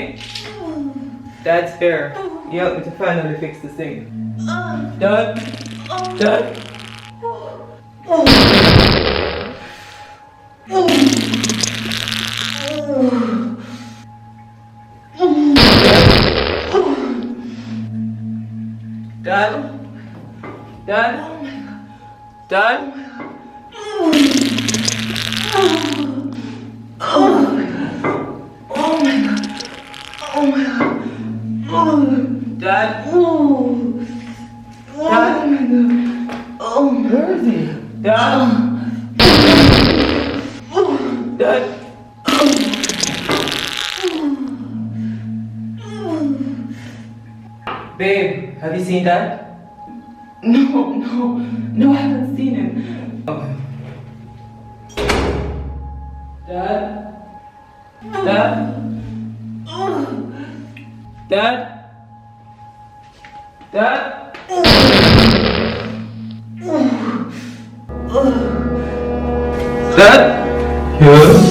Okay? Dad's here. You help me to finally fix this thing. Dad? Dad? Dad? Dad? Dad? Dad? Dad? Where is he? Dad? Dad? Babe, have you seen Dad? No, I haven't seen him. Okay. Dad? Dad? Dad? Dad? Dad? Yes?